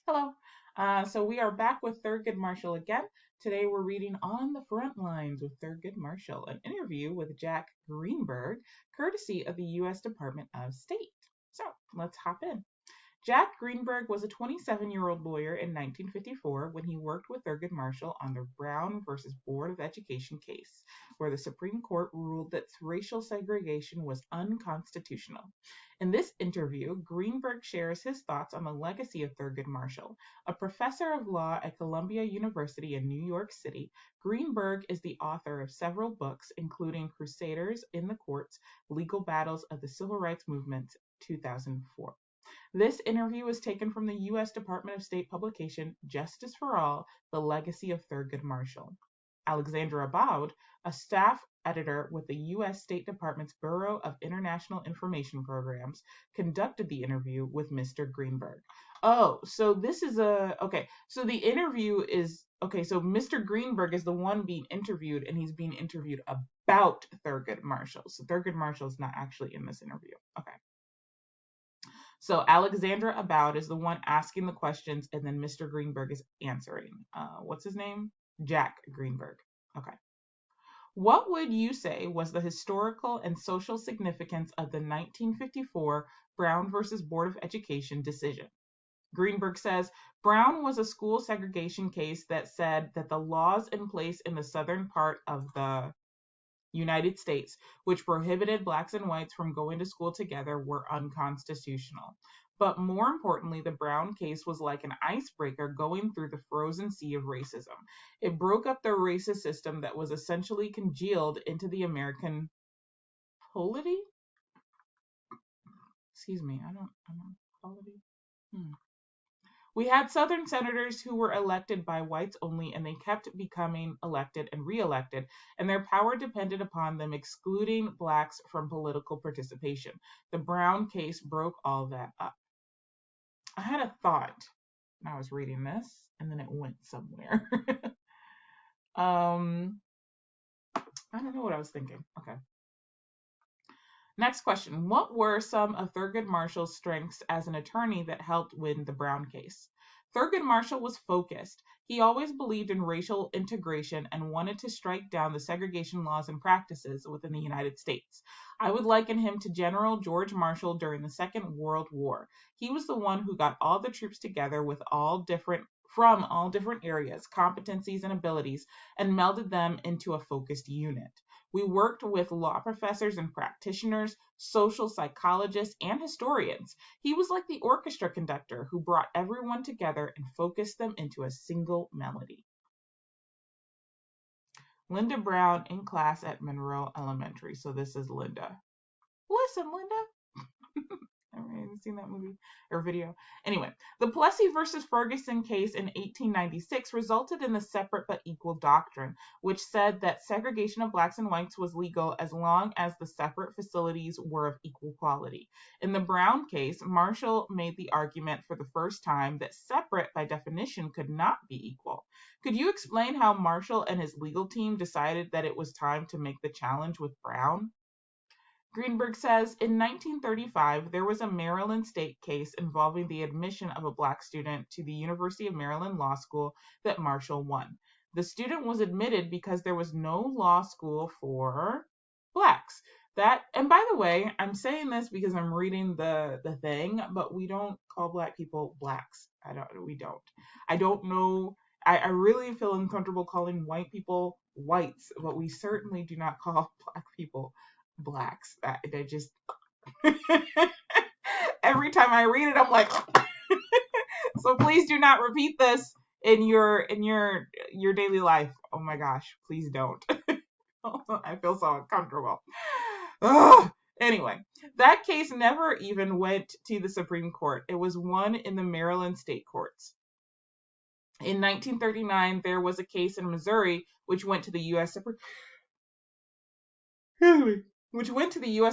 Hello. So we are back with Thurgood Marshall again. Today we're reading On the Front Lines with Thurgood Marshall, an interview with Jack Greenberg, courtesy of the U.S. Department of State. So let's hop in. Jack Greenberg was a 27-year-old lawyer in 1954 when he worked with Thurgood Marshall on the Brown versus Board of Education case, where the Supreme Court ruled that racial segregation was unconstitutional. In this interview, Greenberg shares his thoughts on the legacy of Thurgood Marshall. A professor of law at Columbia University in New York City, Greenberg is the author of several books, including Crusaders in the Courts, Legal Battles of the Civil Rights Movement, 2004. This interview was taken from the U.S. Department of State publication Justice for All: The Legacy of Thurgood Marshall. Alexandra Aboud, a staff editor with the U.S. State Department's Bureau of International Information Programs, conducted the interview with Mr. Greenberg. Oh, so this is okay. So the interview is okay. So Mr. Greenberg is the one being interviewed, and he's being interviewed about Thurgood Marshall. So Thurgood Marshall is not actually in this interview. Okay. So Alexandra Aboud is the one asking the questions, and then Mr. Greenberg is answering. What's his name? Jack Greenberg. Okay. What would you say was the historical and social significance of the 1954 Brown versus Board of Education decision? Greenberg says Brown was a school segregation case that said that the laws in place in the southern part of the United States, which prohibited blacks and whites from going to school together, were unconstitutional. But more importantly, the Brown case was like an icebreaker going through the frozen sea of racism. It broke up the racist system that was essentially congealed into the American polity. Excuse me, I don't polity. We had Southern senators who were elected by whites only, and they kept becoming elected and reelected, and their power depended upon them excluding blacks from political participation. The Brown case broke all that up. I had a thought when I was reading this, and then it went somewhere. I don't know what I was thinking. Okay. Next question. What were some of Thurgood Marshall's strengths as an attorney that helped win the Brown case? Thurgood Marshall was focused. He always believed in racial integration and wanted to strike down the segregation laws and practices within the United States. I would liken him to General George Marshall during the Second World War. He was the one who got all the troops together from all different areas, competencies, and abilities, and melded them into a focused unit. We worked with law professors and practitioners, social psychologists, and historians. He was like the orchestra conductor who brought everyone together and focused them into a single melody. Linda Brown in class at Monroe Elementary. So this is Linda. Listen, Linda. I haven't seen that movie or video. Anyway, the Plessy versus Ferguson case in 1896 resulted in the separate but equal doctrine, which said that segregation of blacks and whites was legal as long as the separate facilities were of equal quality. In the Brown case, Marshall made the argument for the first time that separate by definition could not be equal. Could you explain how Marshall and his legal team decided that it was time to make the challenge with Brown? Greenberg says, in 1935, there was a Maryland state case involving the admission of a black student to the University of Maryland Law School that Marshall won. The student was admitted because there was no law school for blacks. And by the way, I'm saying this because I'm reading the thing, but we don't call black people blacks. We don't. I don't know. I really feel uncomfortable calling white people whites, but we certainly do not call black people blacks. They just every time I read it, I'm like, so please do not repeat this in your daily life. Oh my gosh, please don't. I feel so uncomfortable. Ugh. Anyway, that case never even went to the Supreme Court. It was won in the Maryland state courts. In 1939, there was a case in Missouri which went to the U.S.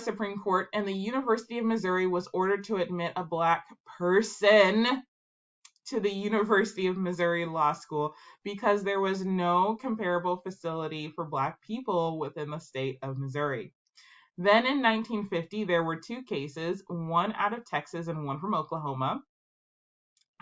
Supreme Court, and the University of Missouri was ordered to admit a black person to the University of Missouri Law School because there was no comparable facility for black people within the state of Missouri. Then in 1950, there were two cases, one out of Texas and one from Oklahoma.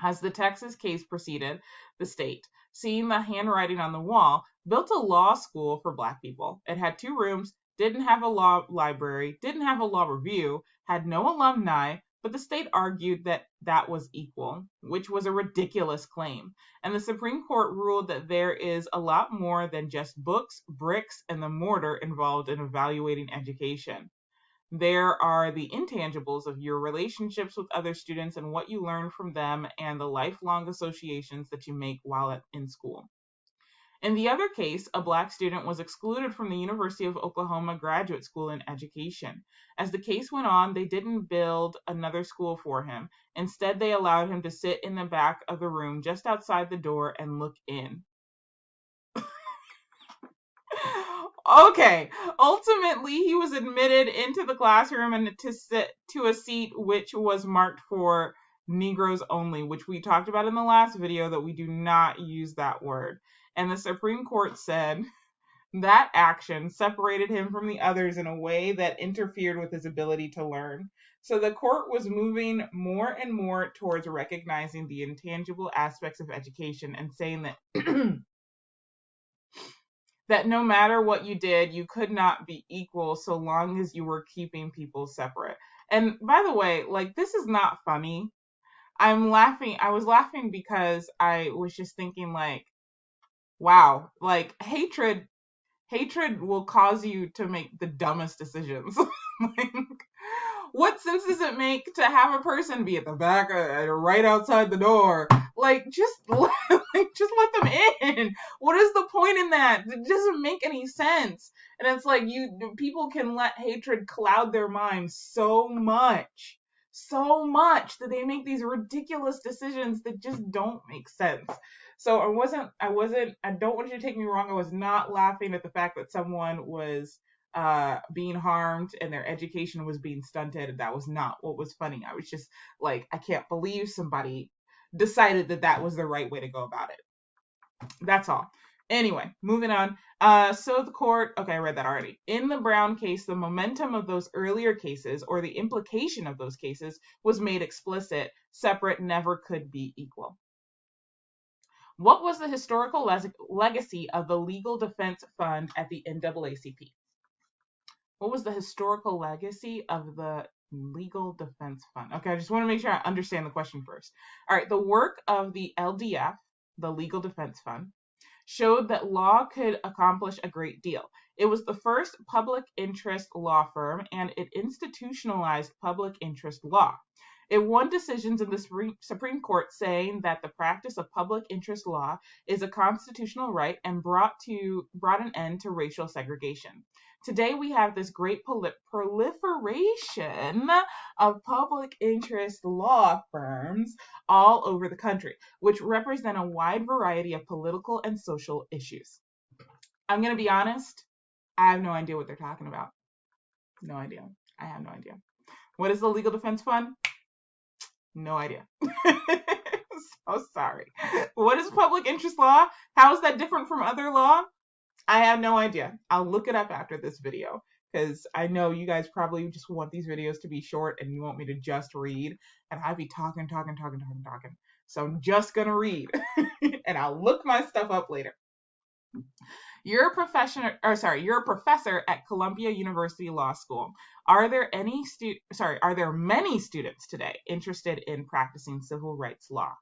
As the Texas case proceeded, the state, seeing the handwriting on the wall, built a law school for Black people. It had 2 rooms, didn't have a law library, didn't have a law review, had no alumni, but the state argued that that was equal, which was a ridiculous claim. And the Supreme Court ruled that there is a lot more than just books, bricks, and the mortar involved in evaluating education. There are the intangibles of your relationships with other students and what you learn from them and the lifelong associations that you make while in school. In the other case, a Black student was excluded from the University of Oklahoma Graduate School in Education. As the case went on, they didn't build another school for him. Instead, they allowed him to sit in the back of the room just outside the door and look in. Okay, ultimately he was admitted into the classroom and to sit to a seat which was marked for Negroes only, which we talked about in the last video that we do not use that word. And the Supreme Court said that action separated him from the others in a way that interfered with his ability to learn. So the court was moving more and more towards recognizing the intangible aspects of education and saying that that no matter what you did, you could not be equal so long as you were keeping people separate. And by the way, like, this is not funny. I'm laughing. I was laughing because I was just thinking, like, wow, like hatred will cause you to make the dumbest decisions. Like, what sense does it make to have a person be at the back right outside the door? Like, just let them in. What is the point in that? It doesn't make any sense. And it's like people can let hatred cloud their minds so much that they make these ridiculous decisions that just don't make sense. So I don't want you to take me wrong. I was not laughing at the fact that someone was being harmed and their education was being stunted. That was not what was funny. I was just like, I can't believe somebody decided that that was the right way to go about it. That's all. Anyway, moving on. So the court, okay, I read that already. In the Brown case, the momentum of those earlier cases, or the implication of those cases, was made explicit. Separate never could be equal. What was the historical legacy of the Legal Defense Fund at the NAACP? What was the historical legacy of the Legal Defense Fund? Okay, I just want to make sure I understand the question first. All right, the work of the LDF, the Legal Defense Fund, showed that law could accomplish a great deal. It was the first public interest law firm, and it institutionalized public interest law. It won decisions in the Supreme Court saying that the practice of public interest law is a constitutional right and brought an end to racial segregation. Today we have this great proliferation of public interest law firms all over the country, which represent a wide variety of political and social issues. I'm going to be honest, I have no idea what they're talking about. No idea. I have no idea. What is the Legal Defense Fund? No idea. So sorry. What is public interest law? How is that different from other law? I have no idea. I'll look it up after this video because I know you guys probably just want these videos to be short and you want me to just read, and I'd be talking. So I'm just going to read and I'll look my stuff up later. You're a professor at Columbia University Law School. Are there many students today interested in practicing civil rights law?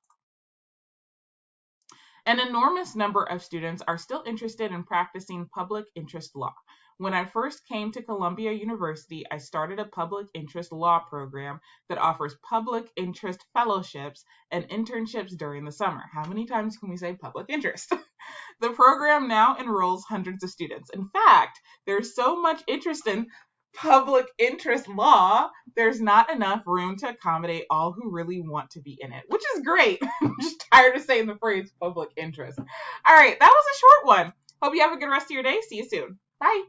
An enormous number of students are still interested in practicing public interest law. When I first came to Columbia University, I started a public interest law program that offers public interest fellowships and internships during the summer. How many times can we say public interest? The program now enrolls hundreds of students. In fact, there's so much interest in public interest law, there's not enough room to accommodate all who really want to be in it, which is great. I'm just tired of saying the phrase public interest. All right, that was a short one. Hope you have a good rest of your day. See you soon. Bye.